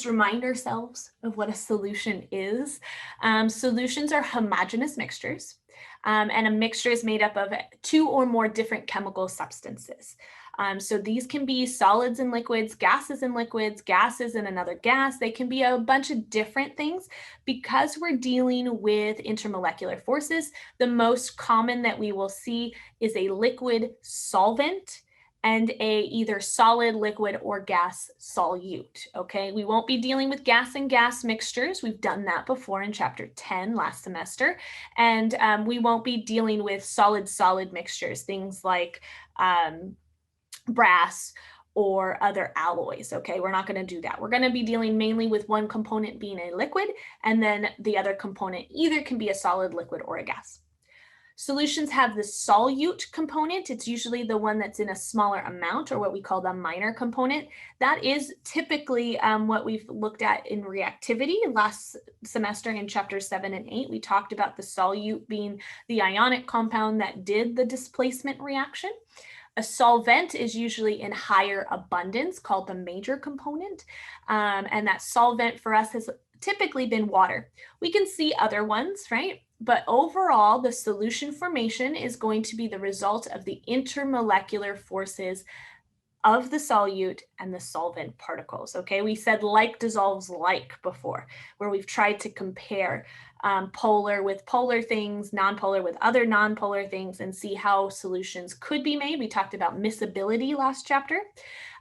remind ourselves of what a solution is. Solutions are homogeneous mixtures, and a mixture is made up of two or more different chemical substances. So these can be solids and liquids, gases and liquids, gases and another gas. They can be a bunch of different things. Because we're dealing with intermolecular forces, the most common that we will see is a liquid solvent and a either solid, liquid, or gas solute, okay? We won't be dealing with gas and gas mixtures. We've done that before in chapter 10 last semester. And we won't be dealing with solid-solid mixtures, things like brass or other alloys, okay? We're not gonna do that. We're gonna be dealing mainly with one component being a liquid, and then the other component either can be a solid, liquid, or a gas. Solutions have the solute component. It's usually the one that's in a smaller amount, or what we call the minor component. That is typically what we've looked at in reactivity. Last semester in chapters 7 and 8, we talked about the solute being the ionic compound that did the displacement reaction. A solvent is usually in higher abundance, called the major component. And that solvent for us has typically been water. We can see other ones, right? But overall, the solution formation is going to be the result of the intermolecular forces of the solute and the solvent particles, okay? We said like dissolves like before, where we've tried to compare polar with polar things, nonpolar with other nonpolar things, and see how solutions could be made. We talked about miscibility last chapter.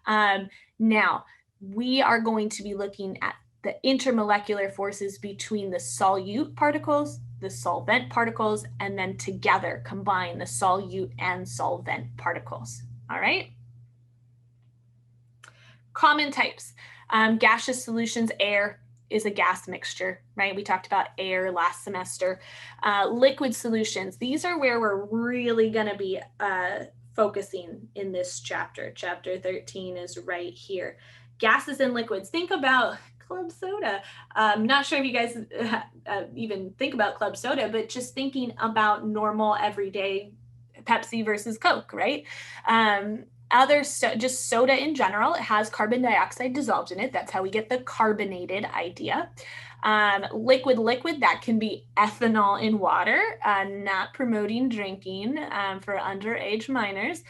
Now, we are going to be looking at the intermolecular forces between the solute particles, the solvent particles, and then together combine the solute and solvent particles, all right? Common types, gaseous solutions, air is a gas mixture, right? We talked about air last semester. Liquid solutions, these are where we're really gonna be focusing in this chapter. Chapter 13 is right here. Gases and liquids, think about club soda. I'm not sure if you guys even think about club soda, but just thinking about normal everyday Pepsi versus Coke, right? Just soda in general, it has carbon dioxide dissolved in it. That's how we get the carbonated idea. Liquid, that can be ethanol in water, not promoting drinking for underage minors.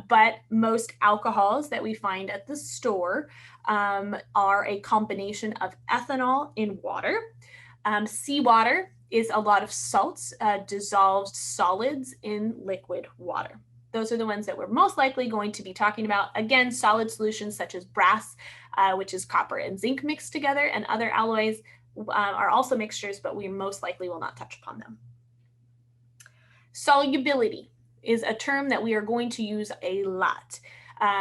But most alcohols that we find at the store are a combination of ethanol in water. Seawater is a lot of salts, dissolved solids in liquid water. Those are the ones that we're most likely going to be talking about. Again, solid solutions such as brass, which is copper and zinc mixed together, and other alloys are also mixtures, but we most likely will not touch upon them. Solubility is a term that we are going to use a lot.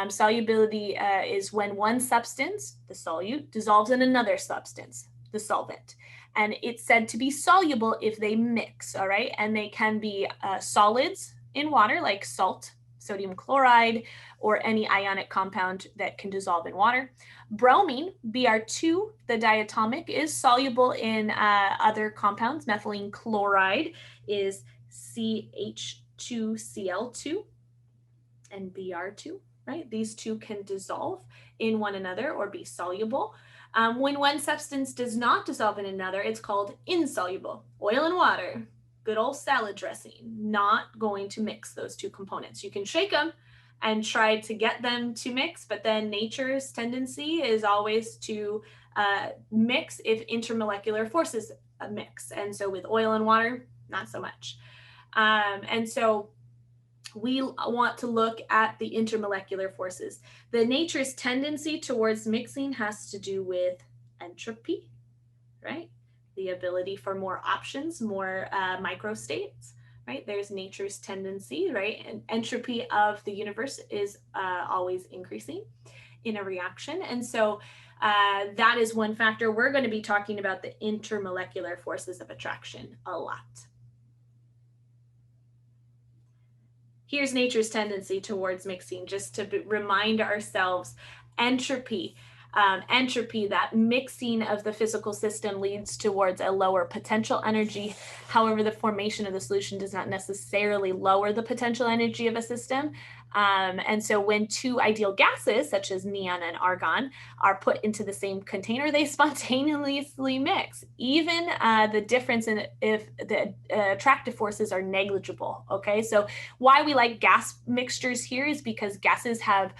Solubility is when one substance, the solute, dissolves in another substance, the solvent. And it's said to be soluble if they mix, all right? And they can be solids in water, like salt, sodium chloride, or any ionic compound that can dissolve in water. Bromine, Br2, the diatomic, is soluble in other compounds. Methylene chloride is CH2Cl2 and Br2, right? These two can dissolve in one another or be soluble. When one substance does not dissolve in another, it's called insoluble. Oil and water, good old salad dressing, not going to mix those two components. You can shake them and try to get them to mix, but then nature's tendency is always to mix if intermolecular forces mix. And so with oil and water, not so much. And so we want to look at the intermolecular forces. The nature's tendency towards mixing has to do with entropy, right? The ability for more options, more microstates, right? There's nature's tendency, right? And entropy of the universe is always increasing in a reaction. And so that is one factor. We're going to be talking about the intermolecular forces of attraction a lot. Here's nature's tendency towards mixing, just to remind ourselves. Entropy. Entropy, that mixing of the physical system leads towards a lower potential energy. However, the formation of the solution does not necessarily lower the potential energy of a system. And so when two ideal gases, such as neon and argon, are put into the same container, they spontaneously mix, even the difference in if the attractive forces are negligible. Okay, so why we like gas mixtures here is because gases have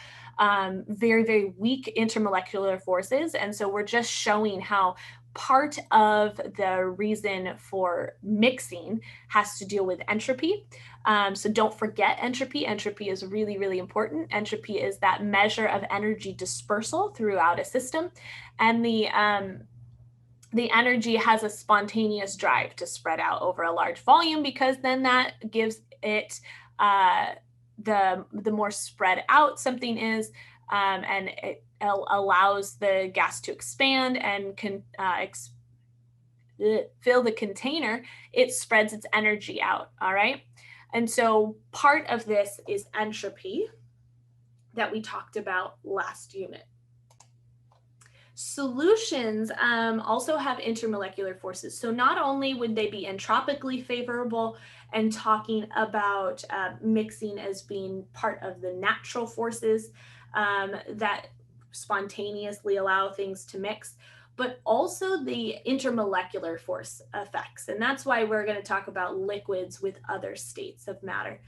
very, very weak intermolecular forces. And so we're just showing how part of the reason for mixing has to deal with entropy. So don't forget entropy. Entropy is really, really important. Entropy is that measure of energy dispersal throughout a system. And the energy has a spontaneous drive to spread out over a large volume, because then that gives it the more spread out something is, and it allows the gas to expand and can fill the container, it spreads its energy out, all right? And so part of this is entropy that we talked about last unit. Solutions also have intermolecular forces. So not only would they be entropically favorable, and talking about mixing as being part of the natural forces that spontaneously allow things to mix, but also the intermolecular force effects. And that's why we're going to talk about liquids with other states of matter.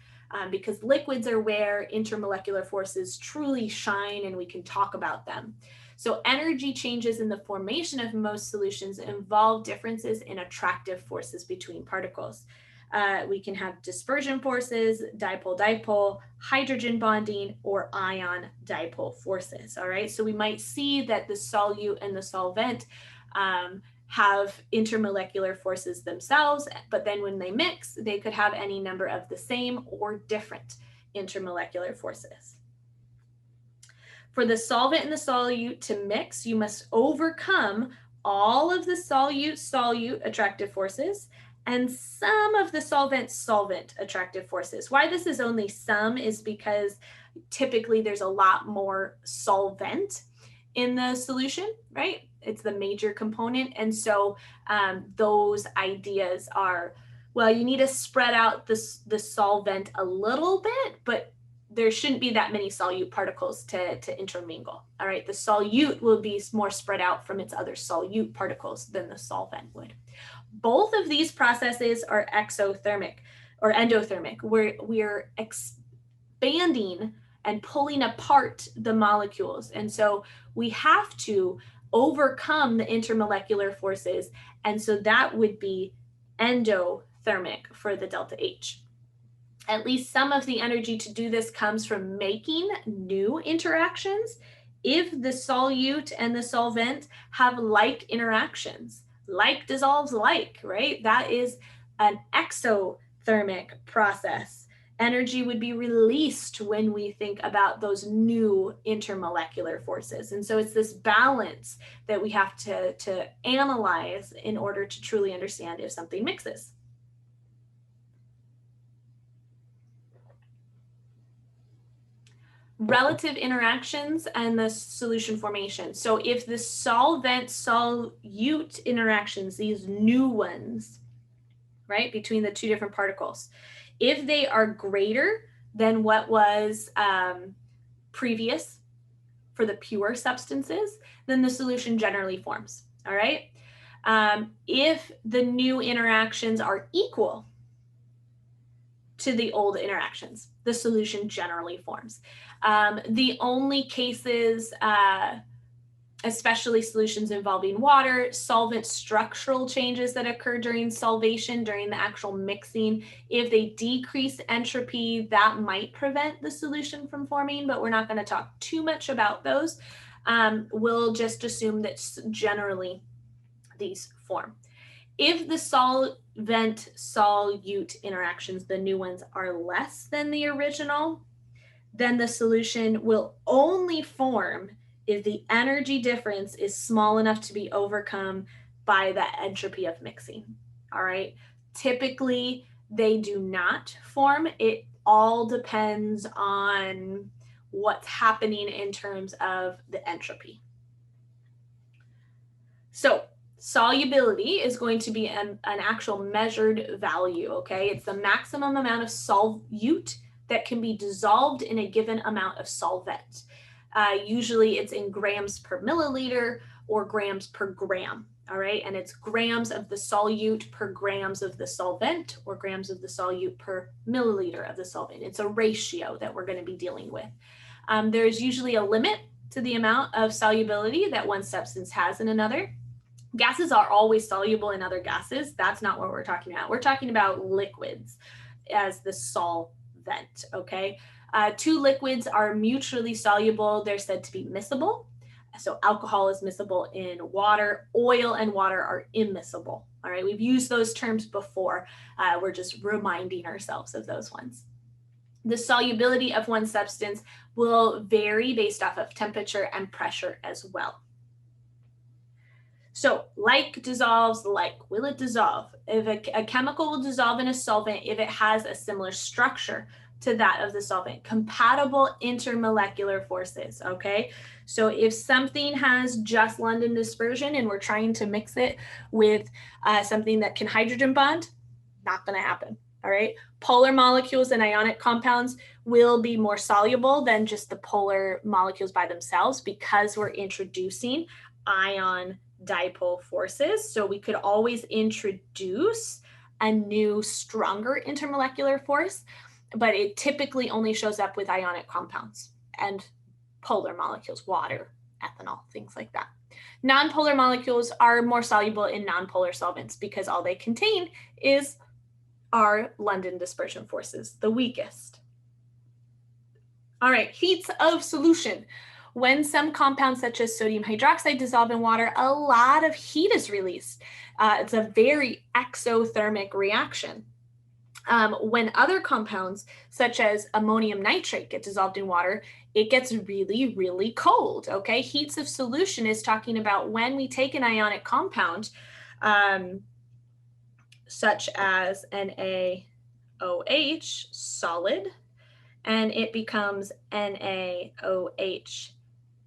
Because liquids are where intermolecular forces truly shine, and we can talk about them. So energy changes in the formation of most solutions involve differences in attractive forces between particles. We can have dispersion forces, dipole-dipole, hydrogen bonding, or ion dipole forces, all right? So we might see that the solute and the solvent have intermolecular forces themselves, but then when they mix, they could have any number of the same or different intermolecular forces. For the solvent and the solute to mix, you must overcome all of the solute attractive forces and some of the solvent attractive forces. Why this is only some is because typically there's a lot more solvent in the solution, right? It's the major component. And so those ideas are, well, you need to spread out the solvent a little bit, but there shouldn't be that many solute particles to intermingle. All right, the solute will be more spread out from its other solute particles than the solvent would. Both of these processes are exothermic or endothermic, where we're expanding and pulling apart the molecules. And so we have to overcome the intermolecular forces. And so that would be endothermic for the delta H. At least some of the energy to do this comes from making new interactions. If the solute and the solvent have like interactions, like dissolves like, right? That is an exothermic process. Energy would be released when we think about those new intermolecular forces. And so it's this balance that we have to analyze in order to truly understand if something mixes. Relative interactions and the solution formation. So if the solvent-solute interactions, these new ones, right, between the two different particles, if they are greater than what was previous for the pure substances, then the solution generally forms, all right? If the new interactions are equal to the old interactions, the solution generally forms. The only cases, especially solutions involving water, solvent structural changes that occur during solvation, during the actual mixing, if they decrease entropy, that might prevent the solution from forming, but we're not going to talk too much about those. We'll just assume that generally these form. If the solvent-solute interactions, the new ones, are less than the original, then the solution will only form if the energy difference is small enough to be overcome by the entropy of mixing, all right? Typically, they do not form. It all depends on what's happening in terms of the entropy. So solubility is going to be an actual measured value, okay? It's the maximum amount of solute that can be dissolved in a given amount of solvent. Usually it's in grams per milliliter or grams per gram, all right? And it's grams of the solute per grams of the solvent or grams of the solute per milliliter of the solvent. It's a ratio that we're going to be dealing with. There's usually a limit to the amount of solubility that one substance has in another. Gases are always soluble in other gases. That's not what we're talking about. We're talking about liquids as the solvent, okay? Two liquids are mutually soluble. They're said to be miscible. So alcohol is miscible in water. Oil and water are immiscible, all right? We've used those terms before. We're just reminding ourselves of those ones. The solubility of one substance will vary based off of temperature and pressure as well. So like dissolves like. Will it dissolve? If a chemical will dissolve in a solvent if it has a similar structure to that of the solvent. Compatible intermolecular forces, okay? So if something has just London dispersion and we're trying to mix it with something that can hydrogen bond, not gonna happen, all right? Polar molecules and ionic compounds will be more soluble than just the polar molecules by themselves because we're introducing ion dipole forces. So we could always introduce a new, stronger intermolecular force, but it typically only shows up with ionic compounds and polar molecules, water, ethanol, things like that. Nonpolar molecules are more soluble in nonpolar solvents because all they contain are London dispersion forces, the weakest. All right, heats of solution. When some compounds such as sodium hydroxide dissolve in water, a lot of heat is released. It's a very exothermic reaction. When other compounds such as ammonium nitrate get dissolved in water, it gets really, really cold, okay? Heats of solution is talking about when we take an ionic compound, such as NaOH, solid, and it becomes NaOH,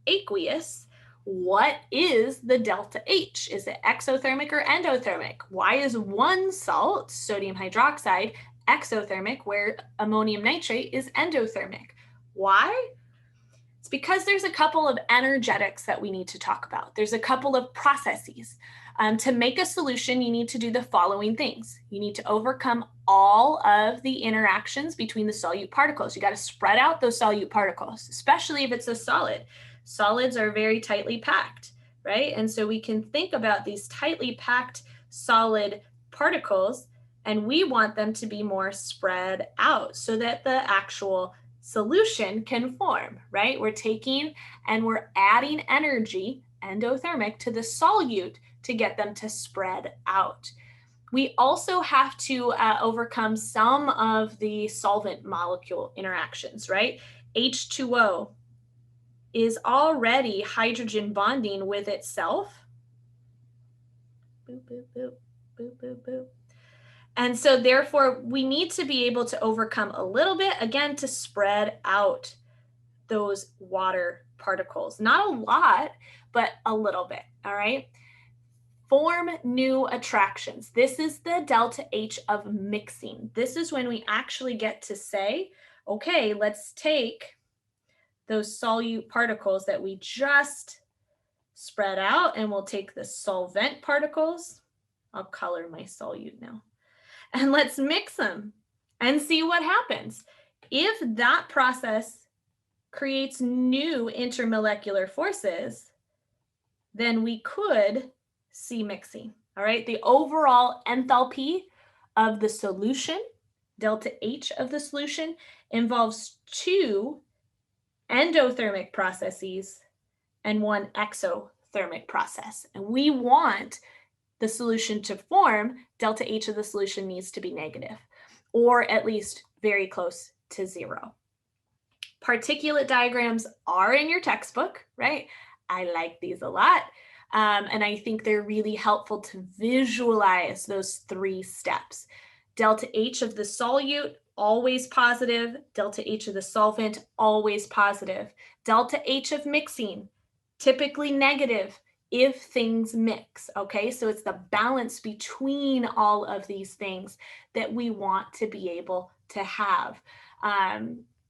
aqueous. What is the delta H? Is it exothermic or endothermic? Why is one salt, sodium hydroxide, exothermic where ammonium nitrate is endothermic? Why? It's because there's a couple of energetics that we need to talk about. There's a couple of processes. To make a solution, you need to do the following things. You need to overcome all of the interactions between the solute particles. You got to spread out those solute particles, especially if it's a solid. Solids are very tightly packed, right? And so we can think about these tightly packed solid particles, and we want them to be more spread out so that the actual solution can form, right? We're taking and we're adding energy, endothermic, to the solute to get them to spread out. We also have to overcome some of the solvent molecule interactions, right? H2O is already hydrogen bonding with itself. Boop, boop, boop, boop, boop, boop. And so therefore, we need to be able to overcome a little bit, again, to spread out those water particles. Not a lot, but a little bit, all right? Form new attractions. This is the delta H of mixing. This is when we actually get to say, okay, let's take those solute particles that we just spread out, and we'll take the solvent particles. I'll color my solute now. And let's mix them and see what happens. If that process creates new intermolecular forces, then we could see mixing, all right? The overall enthalpy of the solution, delta H of the solution, involves two endothermic processes and one exothermic process. And we want the solution to form, delta H of the solution needs to be negative, or at least very close to zero. Particulate diagrams are in your textbook, right? I like these a lot. And I think they're really helpful to visualize those three steps. Delta H of the solute, always positive. Delta H of the solvent, always positive. Delta H of mixing, typically negative. if things mix, okay? So it's the balance between all of these things that we want to be able to have.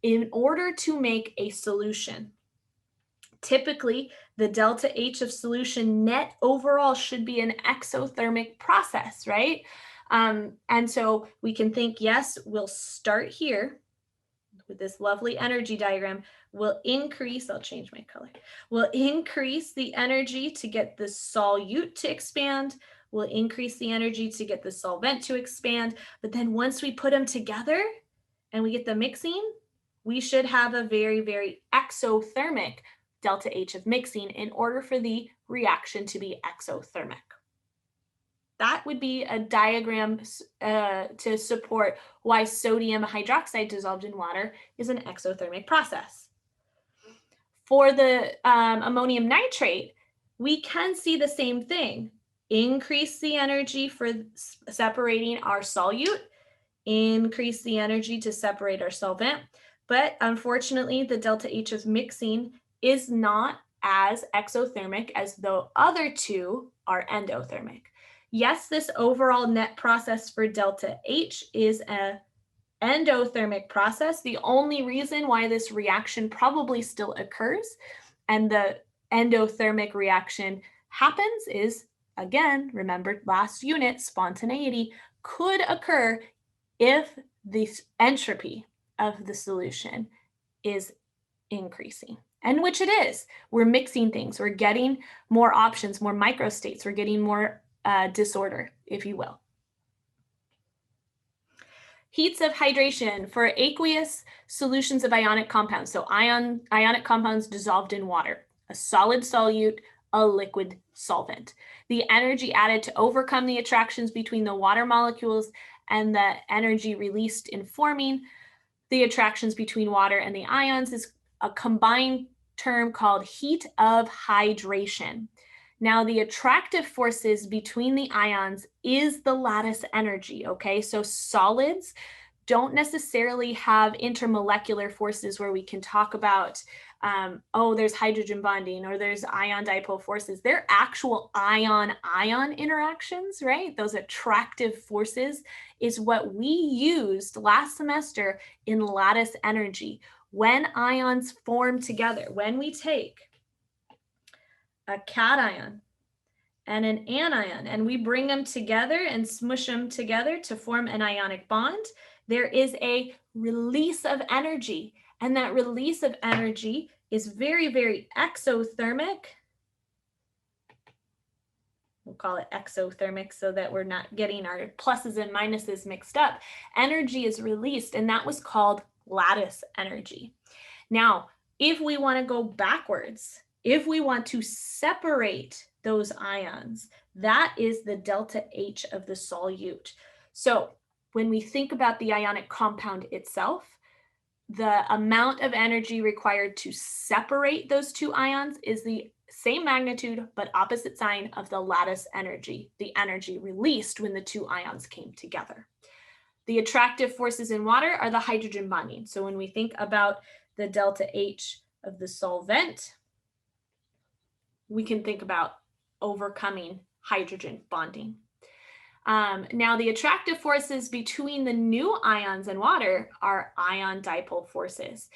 In order to make a solution, typically the delta H of solution net overall should be an exothermic process, right? And so we can think, yes, we'll start here with this lovely energy diagram. We'll increase, I'll change my color. We'll increase the energy to get the solute to expand. We'll increase the energy to get the solvent to expand. But then once we put them together and we get the mixing, we should have a very, very exothermic delta H of mixing in order for the reaction to be exothermic. That would be a diagram to support why sodium hydroxide dissolved in water is an exothermic process. For the ammonium nitrate, we can see the same thing. Increase the energy for separating our solute, increase the energy to separate our solvent. But unfortunately, the delta H of mixing is not as exothermic as the other two are endothermic. Yes, this overall net process for delta H is an endothermic process. The only reason why this reaction probably still occurs and the endothermic reaction happens is, again, remember last unit, spontaneity could occur if the entropy of the solution is increasing, and which it is. We're mixing things, we're getting more options, more microstates, we're getting more disorder, if you will. Heats of hydration for aqueous solutions of ionic compounds. So ionic compounds dissolved in water, a solid solute, a liquid solvent. The energy added to overcome the attractions between the water molecules and the energy released in forming the attractions between water and the ions is a combined term called heat of hydration. Now, the attractive forces between the ions is the lattice energy, okay? So solids don't necessarily have intermolecular forces where we can talk about, oh, there's hydrogen bonding or there's ion dipole forces. They're actual ion-ion interactions, right? Those attractive forces is what we used last semester in lattice energy. When ions form together, when we take a cation and an anion and we bring them together and smush them together to form an ionic bond, there is a release of energy. And that release of energy is very, very exothermic. We'll call it exothermic so that we're not getting our pluses and minuses mixed up. Energy is released, and that was called lattice energy. Now, if we want to go backwards, if we want to separate those ions, that is the delta H of the solute. So when we think about the ionic compound itself, the amount of energy required to separate those two ions is the same magnitude but opposite sign of the lattice energy, the energy released when the two ions came together. The attractive forces in water are the hydrogen bonding. So when we think about the delta H of the solvent, we can think about overcoming hydrogen bonding. Now, the attractive forces between the new ions and water are ion dipole forces.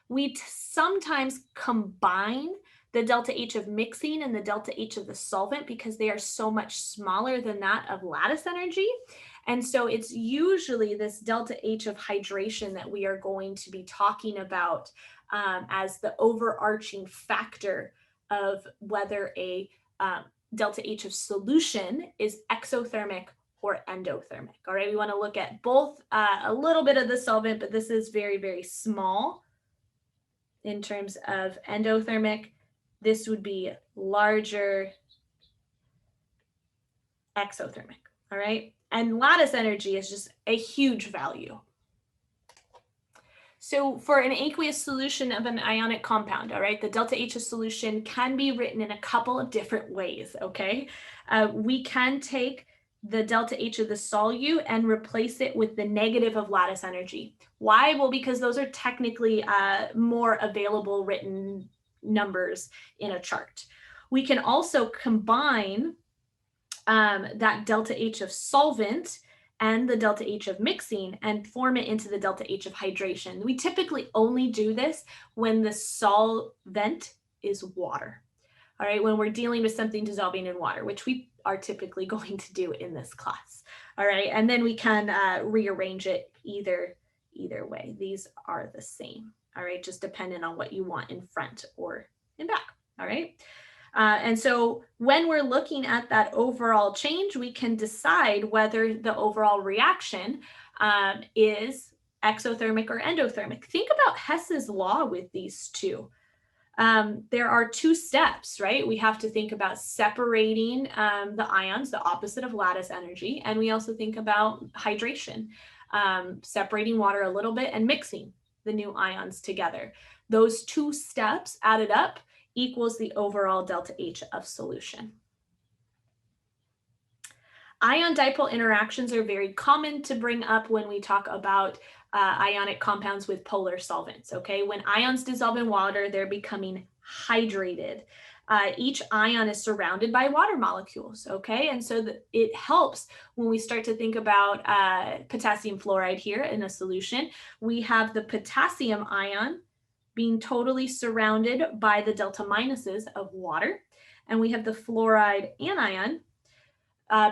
We sometimes combine the delta H of mixing and the delta H of the solvent because they are so much smaller than that of lattice energy. And so it's usually this delta H of hydration that we are going to be talking about as the overarching factor of whether a delta H of solution is exothermic or endothermic. All right, we want to look at both a little bit of the solvent, but this is very, very small in terms of endothermic. This would be larger exothermic, all right? And lattice energy is just a huge value. So for an aqueous solution of an ionic compound, all right, the delta H of solution can be written in a couple of different ways, okay? We can take the delta H of the solute and replace it with the negative of lattice energy. Why? Well, because those are technically more available written numbers in a chart. We can also combine that delta H of solvent and the delta H of mixing and form it into the delta H of hydration. We typically only do this when the solvent is water. All right, when we're dealing with something dissolving in water, which we are typically going to do in this class. All right, and then we can rearrange it either way. These are the same. All right, just depending on what you want in front or in back. All right. And so when we're looking at that overall change, we can decide whether the overall reaction is exothermic or endothermic. Think about Hess's law with these two. There are two steps, right? We have to think about separating the ions, the opposite of lattice energy, and we also think about hydration, separating water a little bit and mixing the new ions together. Those two steps added up equals the overall delta H of solution. Ion dipole interactions are very common to bring up when we talk about ionic compounds with polar solvents, okay? When ions dissolve in water, they're becoming hydrated. Each ion is surrounded by water molecules, okay? And so it helps when we start to think about potassium fluoride here in a solution. We have the potassium ion being totally surrounded by the delta minuses of water. And we have the fluoride anion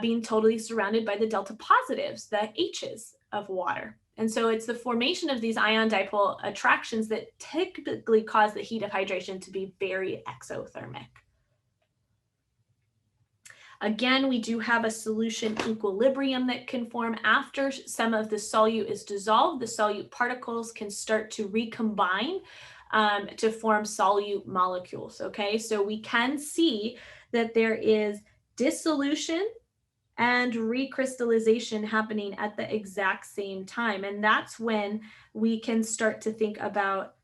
being totally surrounded by the delta positives, the H's of water. And so it's the formation of these ion dipole attractions that typically cause the heat of hydration to be very exothermic. Again, we do have a solution equilibrium that can form after some of the solute is dissolved. The solute particles can start to recombine to form solute molecules, okay? So we can see that there is dissolution and recrystallization happening at the exact same time. And that's when we can start to think about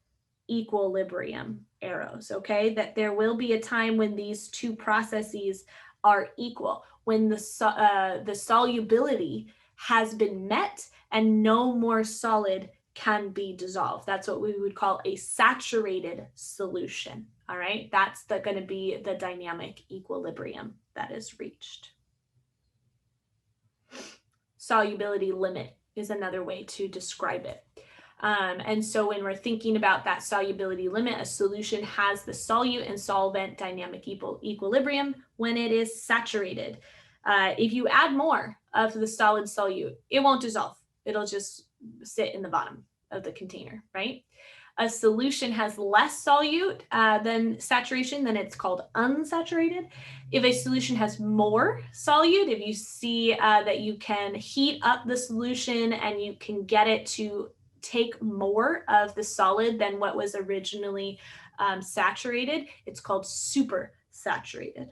equilibrium arrows, okay? That there will be a time when these two processes are equal, when the solubility has been met and no more solid can be dissolved. That's what we would call a saturated solution, all right? That's going to be the dynamic equilibrium that is reached. Solubility limit is another way to describe it. And so when we're thinking about that solubility limit, a solution has the solute and solvent dynamic equilibrium when it is saturated. If you add more of the solid solute, it won't dissolve. It'll just sit in the bottom of the container, right? A solution has less solute than saturation, then it's called unsaturated. If a solution has more solute, if you see that you can heat up the solution and you can get it to take more of the solid than what was originally saturated, it's called super saturated.